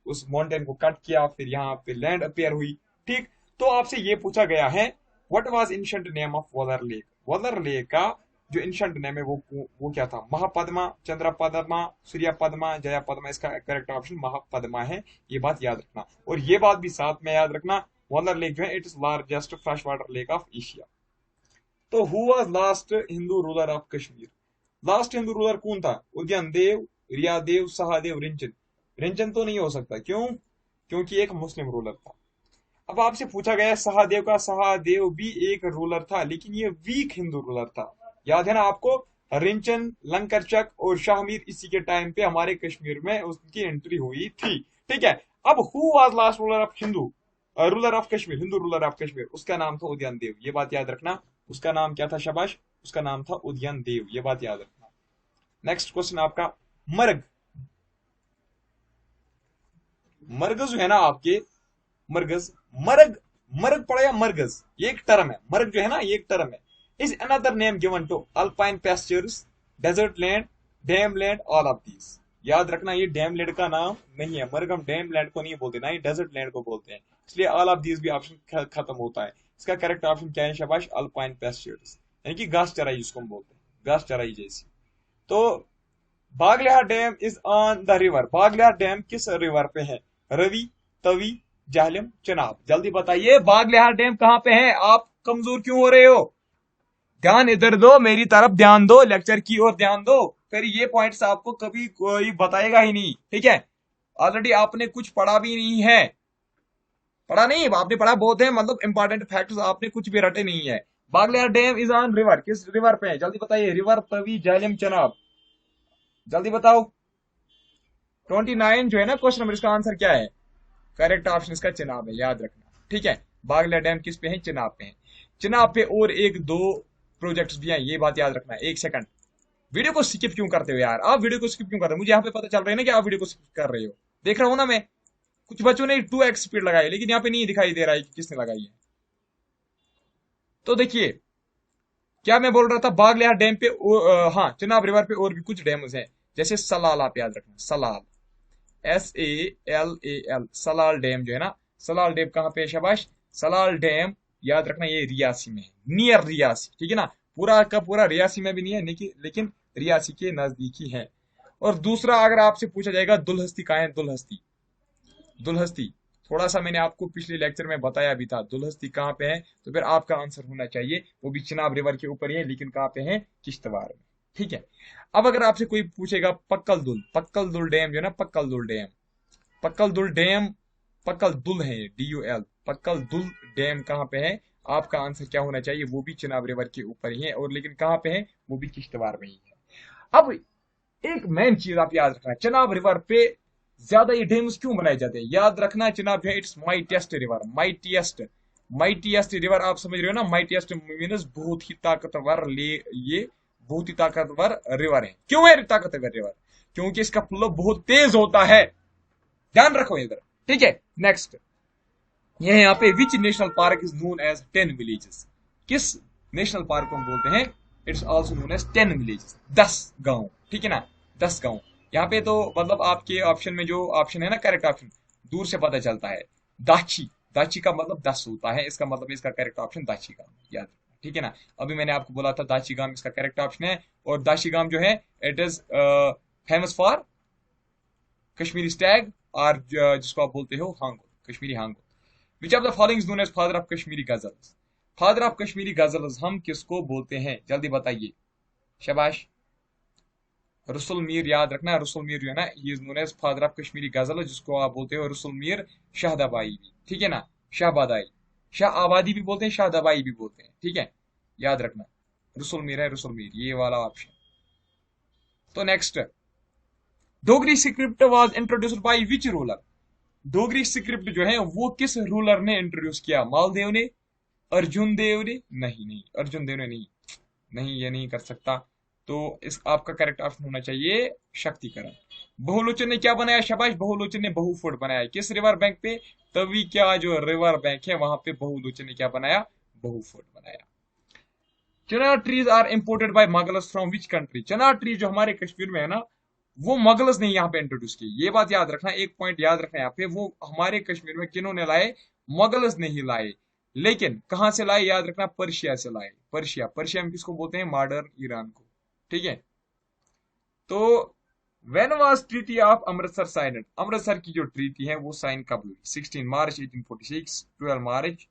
उस माउंटेन को कट किया, फिर यहाँ पे लैंड अपेयर हुई, ठीक। तो आपसे ये पूछा गया है, what was ancient name of वलर लेक। वलर लेक का जो एंशिएंट नेम है वो क्या था, महापद्मा, चंद्रपद्मा, सूर्यपद्मा, जयापद्मा, इसका करेक्ट ऑप्शन महापद्मा है, ये बात याद रखना। और ये बात भी साथ में याद रखना, वलर लेक जो है it is largest fresh water lake of Asia. तो who was last Hindu ruler of Kashmir. Last Hindu ruler कौन था, उदयन देव, रियादेव, सहादेव, रिंचन। रिंचन तो नहीं हो सकता, क्यों, क्योंकि एक मुस्लिम रूलर था। अब आपसे पूछा गया सहादेव का, सहादेव भी एक रूलर था, लेकिन ये वीक हिंदू रूलर था, याद है ना आपको। रिंचन, लंकरचक और शाहमीर इसी के टाइम पे हमारे कश्मीर में उसकी एंट्री हुई थी, ठीक है। अब who was last ruler of Hindu ruler of Kashmir, Hindu ruler of Kashmir, उसका नाम था उदयन देव, ये बात याद रखना। उसका नाम क्या था, शाबाश, उसका नाम था उदयन देव, ये बात याद रखना। नेक्स्ट क्वेश्चन आपका, मर्ग, मरगज जो है ना आपके, मरगज, मर्ग, मर्ग पड़ा या मरगज, ये एक टर्म है, मर्ग जो है ना ये एक टर्म है। Is another name given to alpine pastures, desert land, dam land, all of these. याद रखना, ये डैम लैंड का नाम नहीं है, मर्ग हम डैम लैंड को नहीं बोलते, ना ही डेजर्ट लैंड को बोलते हैं, इसलिए ऑल ऑफ दीज भी ऑप्शन खत्म होता है। इसका करेक्ट ऑप्शन क्या है, शाबाश, अल्पाइन पेस्चर्स, यानी कि घास चराई जिसको हम बोलते हैं, घास चराई जैसी। तो Baglihar dam is on the river, Baglihar dam किस रिवर पे है, रवि, तवी, जहलम, चनाब, जल्दी बताइए बागलिहार डैम कहां पे है। आप कमजोर क्यों हो रहे हो, ध्यान इधर दो, मेरी तरफ ध्यान दो, लेक्चर की ओर ध्यान दो, फिर ये पॉइंट्स आपको कभी कोई बताएगा ही नहीं, ठीक है। ऑलरेडी आपने कुछ पढ़ा भी नहीं है, पढ़ा नहीं, आपने पढ़ा बहुत है, मतलब इंपॉर्टेंट फैक्ट्स आपने कुछ भी रटे नहीं है। Baglihar dam is on river, किस रिवर पे है, जल्दी बताइए, रिवर, तवी, झेलम, चनाब, जल्दी बताओ। 29 जो है ना क्वेश्चन नंबर, इसका आंसर क्या है, करेक्ट ऑप्शन इसका चिनाब है, याद रखना, ठीक है। बागलिहार डैम किस पे है, चिनाब पे है, चिनाब पे। और एक दो प्रोजेक्ट्स भी हैं, ये बात याद रखना। एक सेकंड, वीडियो को स्किप क्यों करते हो यार, आप वीडियो को स्किप क्यों कर रहे हो, मुझे यहाँ पे पता चल रहा है ना कि आप वीडियो को स्किप कर रहे हो, देख रहा हूं ना मैं। कुछ बच्चों ने 2x स्पीड लगाई, लेकिन यहाँ पे नहीं दिखाई दे रहा है कि किसने लगाई है। तो देखिए क्या मैं बोल रहा था, बागलिहार डैम पे हाँ, चिनाब रिवर पे और भी कुछ डैम्स हैं, जैसे सलाल, आप याद रखना, सलाल, SALAL, सलाल डैम जो है ना, सलाल डैम कहाँ पे है, शाबाश, सलाल डैम याद रखना, ये रियासी में है, नियर रियासी, ठीक है ना, पूरा का पूरा रियासी में भी नहीं है, लेकिन रियासी के नजदीकी है। और दूसरा अगर आपसे पूछा जाएगा दुलहस्ती कहाँ है, दुलहस्ती, दुलहस्ती थोड़ा सा मैंने आपको पिछले लेक्चर में बताया भी था, दुलहस्ती कहाँ पे है, तो फिर आपका आंसर होना चाहिए, वो भी चिनाब रिवर के ऊपर ही है, लेकिन कहाँ पे है, किश्तवाड़ में, ठीक है। अब अगर आपसे कोई पूछेगा पक्कल दुल, पक्कल दुल डैम जो है ना, पक्कल दुल डैम, पक्कल दुल डैम, पक्कल दुल है DUL, पक्कल दुल डैम कहाँ पे है, आपका आंसर क्या होना चाहिए, वो भी चिनाब रिवर के ऊपर ही है, और लेकिन कहाँ पे है, वो भी किश्तवाड़ में ही है। अब एक मेन चीज आप याद रखना, चिनाब रिवर पे ज्यादा ये डैम्स क्यों बनाए जाते हैं, याद रखना, चिनाब है it's mightiest river, mightiest, mightiest river, आप समझ रहे हो ना, माइटिएस्ट मीन्स बहुत ही ताकतवर, ये बहुत ही ताकतवर रिवर है। क्यों है ताकतवर रिवर, क्योंकि इसका फ्लो बहुत तेज होता है, ध्यान रखो इधर, ठीक है। नेक्स्ट, ये यहाँ पे which national park is known as 10 villages, किस नेशनल पार्क को हम बोलते हैं, it's also known as 10 villages, 10 गांव, ठीक है ना, 10 गांव। यहाँ पे तो मतलब आपके ऑप्शन में जो ऑप्शन है ना, करेक्ट ऑप्शन, दूर से पता चलता है, दाची, दाची का मतलब 10 होता है, इसका मतलब इसका करेक्ट ऑप्शन दाचीगाम, याद रखना, ठीक है ना। अभी मैंने आपको बोला था दाचीगाम इसका करेक्ट ऑप्शन है, और दाचीगाम जो है it is famous for Kashmiri stag, और जिसको आप बोलते हो hangul, Kashmiri hangul. Which of the following is known as father of Kashmiri ghazals? Father of Kashmiri ghazals हम किसको बोलते हैं, जल्दी बताइए। शाबाश। रसुल मीर, याद रखना, रसुल मीर जो है ना, he is known as father of Kashmiri ghazal, जिसको आप बोलते हो रसुल मीर शाहदबाई भी, ठीक है ना, शाहबादाई, शाह आबादी भी बोलते हैं, शाहदबाई भी बोलते हैं, ठीक है, याद रखना। रसुल मीर है, रसुल मीर, ये वाला ऑप्शन। तो next, Dogri script was introduced by which ruler? Dogri script जो है वो किस रूलर ने इंट्रोड्यूस किया? मालदेव ने, अर्जुन देव ने? नहीं नहीं, अर्जुन देव ने नहीं, नहीं ये नहीं कर सकता। तो इस आपका करेक्ट ऑप्शन होना चाहिए शक्तिकरण। बहुलोचन ने क्या बनाया? शाबाश, बहुलोचन ने बहु फोर्ट बनाया। किस रिवर बैंक पे? तवी क्या जो रिवर बैंक है वहां पे बहुलोचन ने क्या बनाया? बहु फोर्ट बनाया। चना trees are imported by Mughals from which country? चना ट्री जो हमारे कश्मीर में है ना, वो मुगल्स ने यहाँ पे इंट्रोड्यूस की, ये बात याद रखना, एक पॉइंट याद रखना यहाँ पे, वो हमारे कश्मीर में किन्होंने लाए? मुगल्स ने ही लाए। लेकिन कहां से लाए? याद रखना, पर्शिया से लाए। पर्शिया, पर्शिया में किसको बोलते हैं? मॉडर्न ईरान को, ठीक है। तो when was treaty of Amritsar signed? Amritsar की जो ट्रीटी है वो साइन कब हुई? 16 मार्च 1846, 12 मार्च,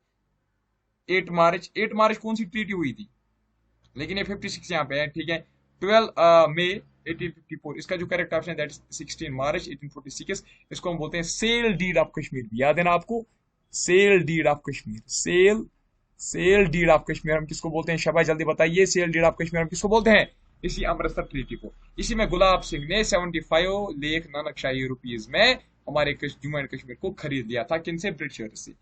8 मार्च। 8 मार्च कौन सी ट्रीटी हुई थी? लेकिन ये 56 यहाँ पे है, ठीक है। 12 मई 1854, इसका जो करेक्ट ऑप्शन है दैट इज 16 मार्च 1846। इसको हम बोलते हैं सेल डीड ऑफ कश्मीर, याद है ना आपको? Sale deed of Kashmir, sale deed of Kashmir हम किसको बोलते हैं? शाबाश, जल्दी बताइए, सेल डीड ऑफ कश्मीर हम किसको बोलते हैं? इसी अमृतसर ट्रीटी को। इसी में गुलाब सिंह ने 75 लाख नानकशाही रुपीज में हमारे जम्मू एंड कश्मीर को खरीद लिया था, किनसे? ब्रिटिशर्स से।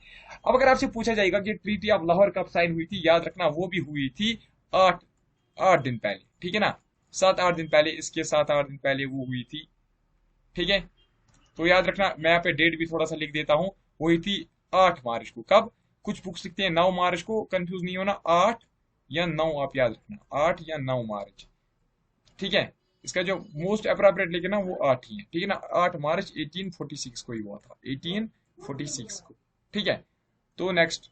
अब अगर आपसे पूछा जाएगा कि ट्रीटी ऑफ लाहौर कब साइन हुई थी, याद रखना वो भी हुई थी 8 दिन पहले, ठीक है ना, 7-8 दिन पहले, इसके 7-8 दिन पहले वो हुई थी, ठीक है। तो याद रखना, मैं यहाँ पे डेट भी थोड़ा सा लिख देता हूँ, हुई थी 8 मार्च को। कब? कुछ बुक्स लिखते हैं 9 मार्च को, कंफ्यूज नहीं होना, 8 या 9 आप याद रखना, 8 या 9 मार्च, ठीक है। इसका जो मोस्ट अप्रोप्रिएट लेके ना वो 8 ही है, ठीक है ना। 8 मार्च 1846 को ही हुआ था, 1846 को, ठीक है। तो next,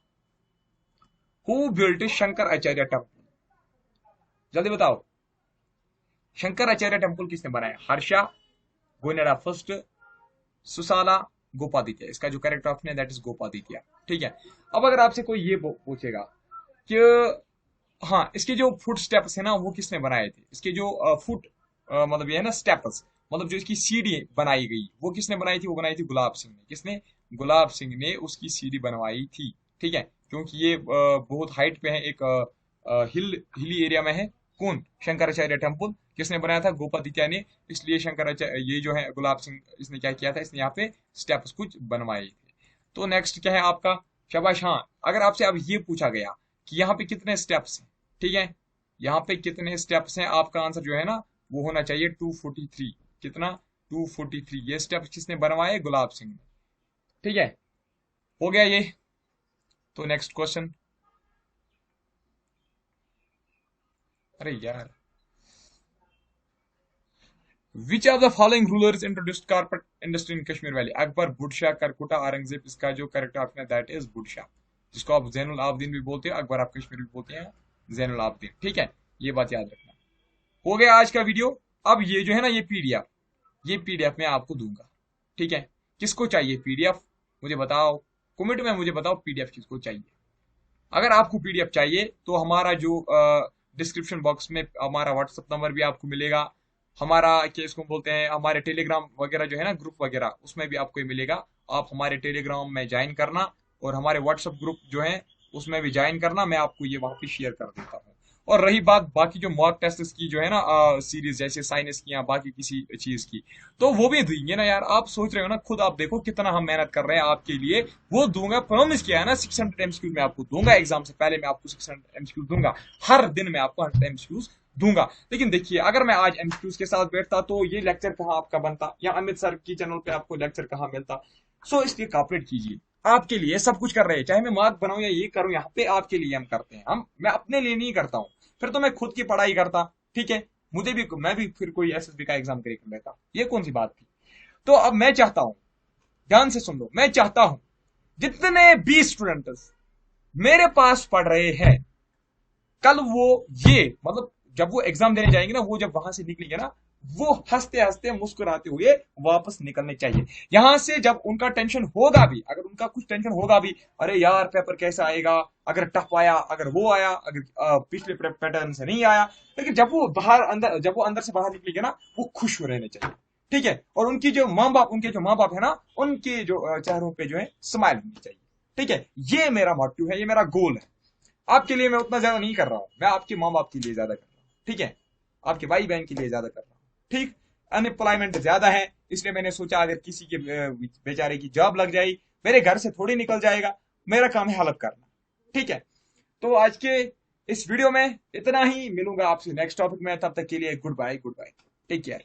who built Shankar Acharya temple? जल्दी बताओ, शंकर आचार्य टेम्पल किसने बनाया? हर्षा, गोनेडा फर्स्ट, सुसाला, गोपादित्य। इसका जो करेक्ट ऑप्शन है दैट इज गोपादित्य, ठीक है। अब अगर आपसे कोई ये पूछेगा कि हाँ, इसके जो फुट स्टेप्स है ना वो किसने बनाए थे? इसके जो फुट मतलब ये है ना स्टेप्स, मतलब जो इसकी सीढ़ी बनाई गई वो किसने बनाई थी? वो बनाई थी गुलाब सिंह ने। किसने? गुलाब सिंह ने उसकी सीढ़ी बनवाई थी, ठीक है। क्योंकि ये बहुत हाइट पे है, एक हिली एरिया में है। कौन? शंकराचार्य टेम्पल किसने बनाया था? गोपादित्य ने। इसलिए शंकराचार्य ये जो है गुलाब सिंह, इसने क्या किया था? इसने यहाँ पे स्टेप्स कुछ बनवाए थे। तो नेक्स्ट क्या है आपका? शाबाश। हाँ, अगर आपसे अब ये पूछा गया कि यहाँ पे कितने स्टेप्स हैं, ठीक है, यहाँ पे कितने स्टेप्स हैं, आपका आंसर जो है ना वो होना चाहिए 243। कितना? 243। ये स्टेप्स किसने बनवाए? गुलाब सिंह ने, ठीक है। हो गया ये। तो नेक्स्ट क्वेश्चन, अरे यार, which of the following rulers introduced carpet industry in Kashmir valley? Akbar, Budshah, Karkota, Aurangzeb. इसका जो करेक्ट ऑप्शन है दैट इज बुडशाह, जिसको आप जैनुल आबदीन भी बोलते हैं, अकबर आप कश्मीर भी बोलते हैं जैनुल आबदीन, ठीक है। ये बात याद रखना। हो गया आज का वीडियो। अब ये जो है ना ये पीडीएफ, ये पीडीएफ मैं आपको दूंगा, ठीक है। किसको चाहिए पीडीएफ? मुझे बताओ, कमेंट में मुझे बताओ पीडीएफ किसको चाहिए। अगर आपको पीडीएफ चाहिए तो हमारा जो डिस्क्रिप्शन बॉक्स में हमारा व्हाट्सएप नंबर भी आपको मिलेगा, हमारा क्या इसको बोलते हैं, हमारे टेलीग्राम वगैरह जो है ना ग्रुप वगैरह, उसमें भी आपको ये मिलेगा। आप हमारे टेलीग्राम में ज्वाइन करना, और हमारे व्हाट्सएप ग्रुप जो है उसमें भी ज्वाइन करना, मैं आपको ये वहां पे शेयर कर देता हूँ। और रही बात बाकी जो मॉक टेस्ट की जो है ना सीरीज, जैसे साइंस की या बाकी किसी चीज की, तो वो भी देंगे ना यार। आप सोच रहे हो ना, खुद आप देखो कितना हम मेहनत कर रहे हैं आपके लिए। वो दूंगा, प्रॉमिस किया है ना, 600 एमसीक्यू मैं आपको दूंगा। एग्जाम से पहले मैं आपको 600 एमसीक्यू दूंगा, हर दिन मैं आपको 100 एमसीक्यू दूंगा। लेकिन देखिए, अगर मैं आज एमसीक्यूज के साथ बैठता तो ये लेक्चर कहाँ आपका बनता, या अमित सर की चैनल पे आपको लेक्चर कहाँ मिलता। सो इसलिए कॉपरेट कीजिए, आपके लिए सब कुछ कर रहे हैं, चाहे मैं मार्क बनाऊं या ये करूं, यहाँ पे आपके लिए हम करते हैं। मैं अपने लिए नहीं करता हूँ, फिर तो मैं खुद की पढ़ाई करता, ठीक है। मैं भी फिर कोई एसएसबी का एग्जाम क्रैक लेता, ये कौन सी बात थी। तो अब मैं चाहता हूं, ध्यान से सुन लो, मैं चाहता हूं जितने भी स्टूडेंट्स मेरे पास पढ़ रहे हैं, कल वो ये मतलब जब वो एग्जाम देने जाएंगे ना, वो जब वहां से निकलेंगे ना, वो हंसते हंसते मुस्कुराते हुए वापस निकलने चाहिए यहां से। जब उनका टेंशन होगा भी, अगर उनका कुछ टेंशन होगा भी, अरे यार पेपर कैसा आएगा, अगर टफ आया, अगर वो आया, अगर पिछले पैटर्न से नहीं आया, लेकिन जब वो अंदर से बाहर निकलेंगे ना, वो खुश हो रहने चाहिए। ठीक है, और उनके जो माँ बाप है ना, उनके जो चेहरों पे जो है स्माइल होनी चाहिए। ठीक है, ये मेरा मोटिव है, ये मेरा गोल है। आपके लिए मैं उतना ज्यादा नहीं कर रहा हूं, मैं आपके माँ बाप के लिए ज्यादा कर रहा हूँ। ठीक है, आपके भाई बहन के लिए ज्यादा कर रहा हूँ। ठीक, अनएम्प्लॉयमेंट ज्यादा है, इसलिए मैंने सोचा अगर किसी के बेचारे की जॉब लग जाएगी, मेरे घर से थोड़ी निकल जाएगा, मेरा काम है हेल्प करना। ठीक है, तो आज के इस वीडियो में इतना ही, मिलूंगा आपसे नेक्स्ट टॉपिक में, तब तक के लिए goodbye, goodbye, take care.